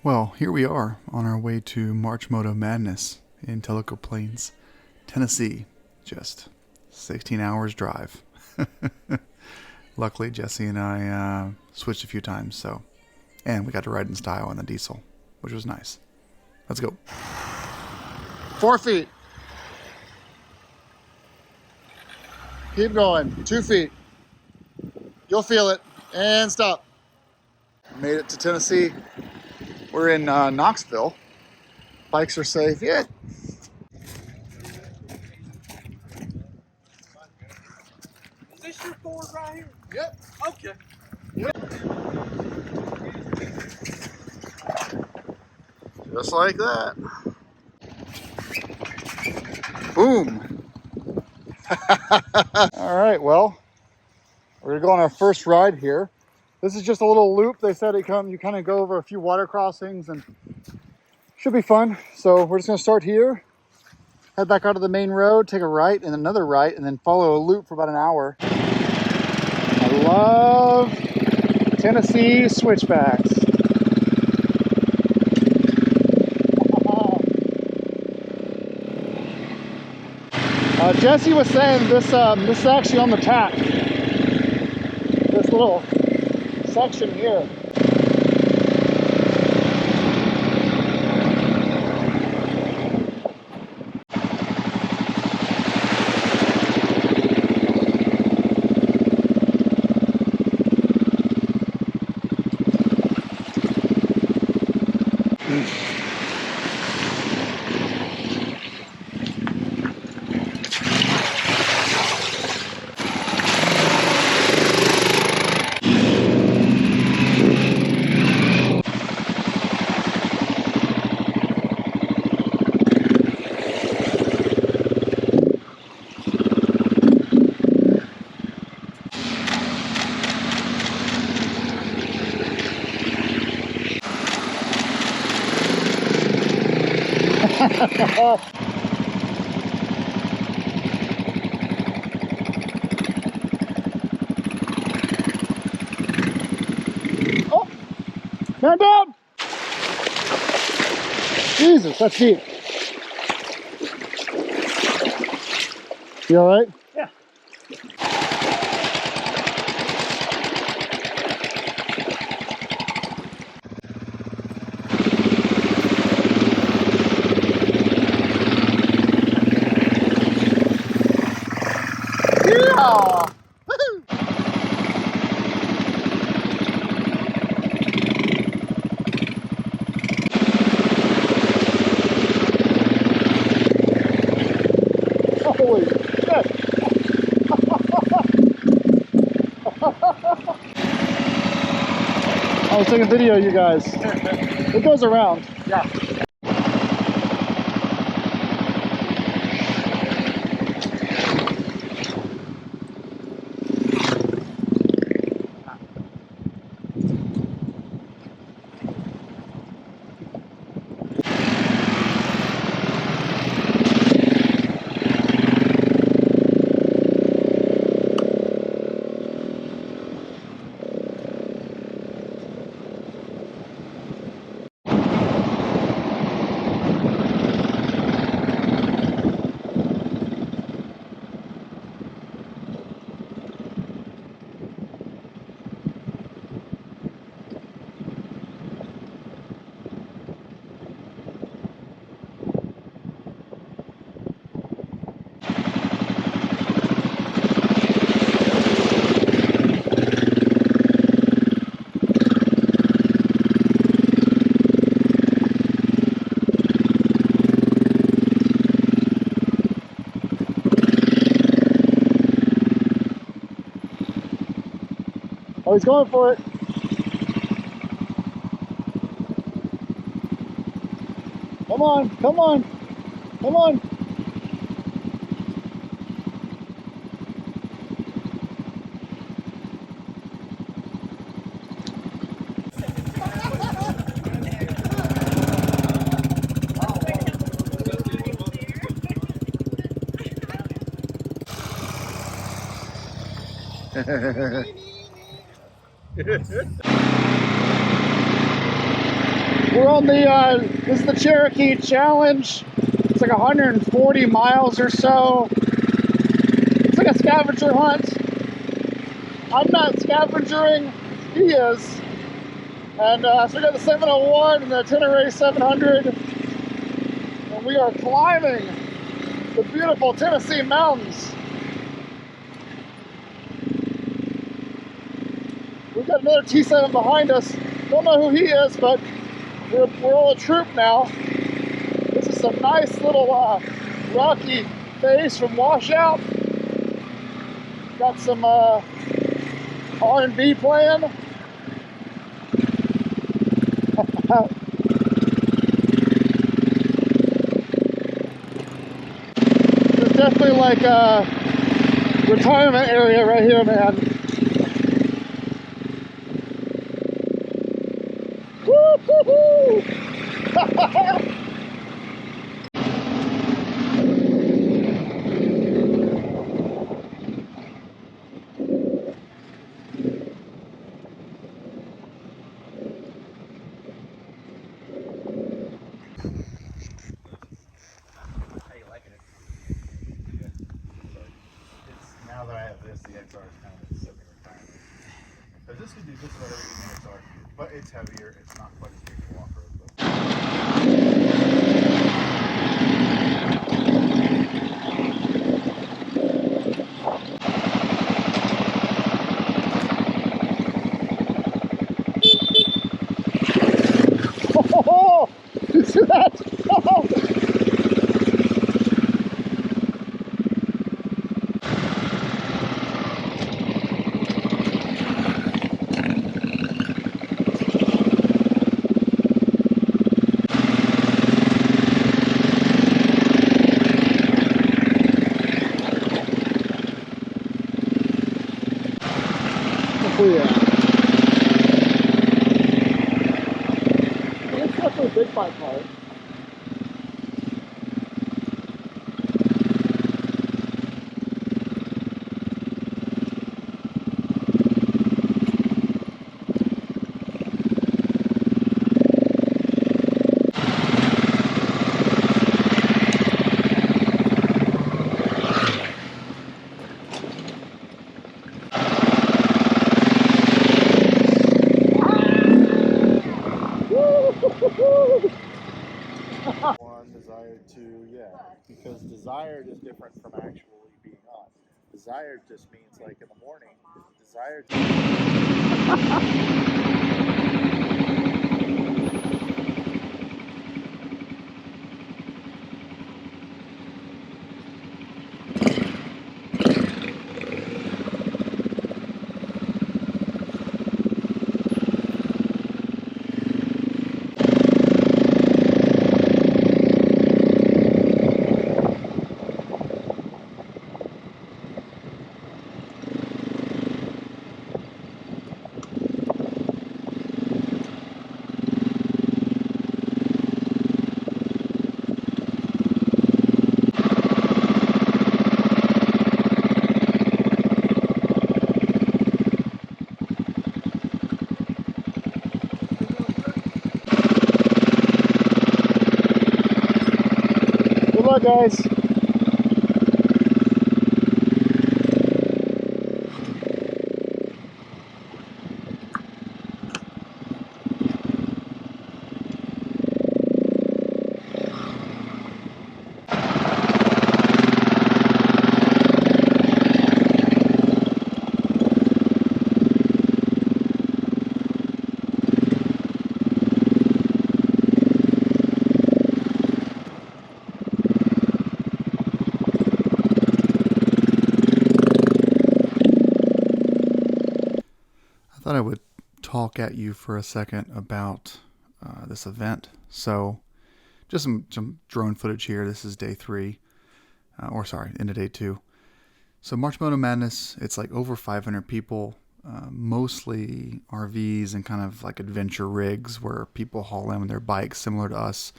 Well, here we are on our way to March Moto Madness in Tellico Plains, Tennessee. Just 16 hours drive. Luckily, Jesse and I switched a few times, and we got to ride in style on the diesel, which was nice. Let's go. 4 feet. Keep going. 2 feet. You'll feel it. And stop. Made it to Tennessee. We're in Knoxville. Bikes are safe. Yeah. Is this your Ford right here? Yep. Okay. Yep. Just like that. Boom. All right, well, we're gonna go on our first ride here. This is just a little loop. They said you kind of go over a few water crossings and should be fun. So we're just gonna start here, head back onto the main road, take a right and another right, and then follow a loop for about an hour. I love Tennessee switchbacks. Jesse was saying this is actually on the tack. This little section here. Oh, man down! Jesus, that's deep. You all right? Yeah. Yeah! Holy shit! I was taking a video of you guys. It goes around. Yeah. Oh, he's going for it. Come on, come on, come on. We're on the, this is the Cherokee Challenge. It's like 140 miles or so. It's like a scavenger hunt. I'm not scavengering, he is. And so we got the 701 and the Tenere 700. And we are climbing the beautiful Tennessee mountains. We've got another T7 behind us. Don't know who he is, but we're all a troop now. This is some nice little rocky face from washout. Got some R&B playing. There's definitely like a retirement area right here, man. Woo-hoo-hoo! How you liking it? Yeah. It's now that I have this, the XR is kind of semi-retirement. Because this can do just about everything the XR can do, but it's heavier. It's not quite as big a off-road. Oh, you see that? Oh. Oh yeah. It's definitely a big fight car. One desired to, yeah, because desired is different from actually being on. Desired just means like in the morning. Desired. Good luck, guys. I thought I would talk at you for a second about this event. So, just some drone footage here. This is day 3, into day 2. So, March Moto Madness, it's like over 500 people, mostly RVs and kind of like adventure rigs where people haul in their bikes, similar to us.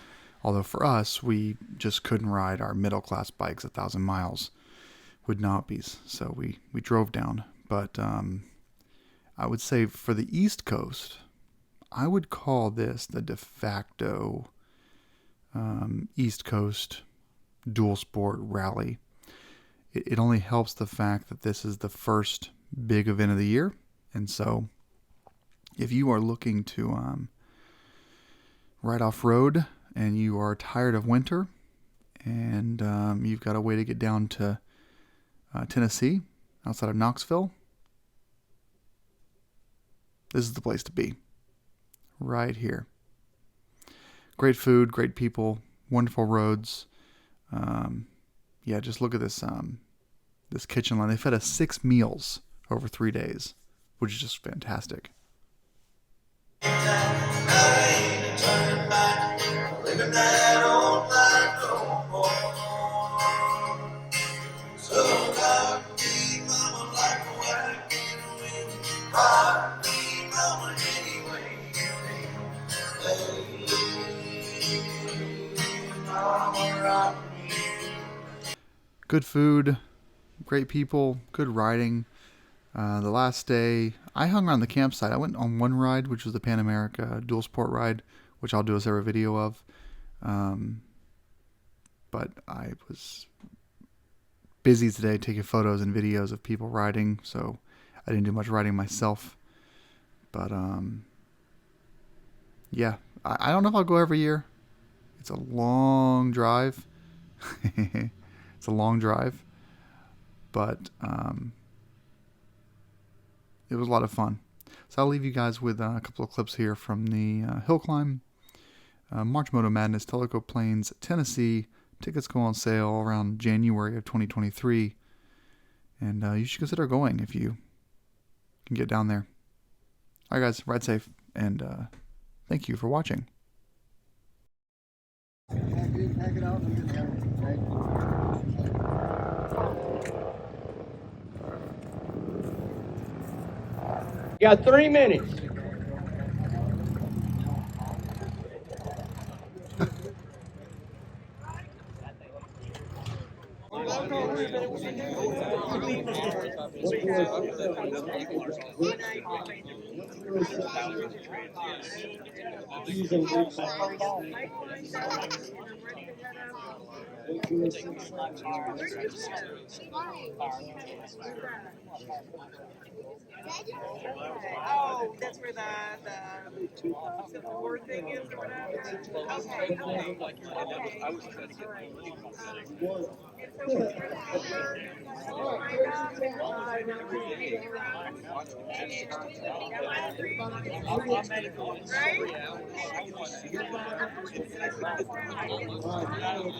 Although for us, we just couldn't ride our middle class bikes 1,000 miles. Would not be. So we drove down. But I would say for the East Coast, I would call this the de facto East Coast dual sport rally. It only helps the fact that this is the first big event of the year. And so if you are looking to ride off road and you are tired of winter and you've got a way to get down to Tennessee outside of Knoxville, this is the place to be. Right here. Great food, great people, wonderful roads. Yeah, just look at this this kitchen line. They fed us 6 meals over 3 days, which is just fantastic. Good food, great people, good riding. The last day, I hung around the campsite. I went on one ride, which was the Pan America dual sport ride, which I'll do a separate video of. But I was busy today taking photos and videos of people riding, so I didn't do much riding myself. But yeah, I don't know if I'll go every year. It's a long drive. It's a long drive, but it was a lot of fun. So I'll leave you guys with a couple of clips here from the hill climb. March Moto Madness, Tellico Plains, Tennessee. Tickets go on sale around January of 2023. And you should consider going if you can get down there. All right, guys, ride safe, and thank you for watching. You got 3 minutes. Oh, that's where the board thing is or whatever. Okay, okay, okay. All right. And so when you're there, right up, right?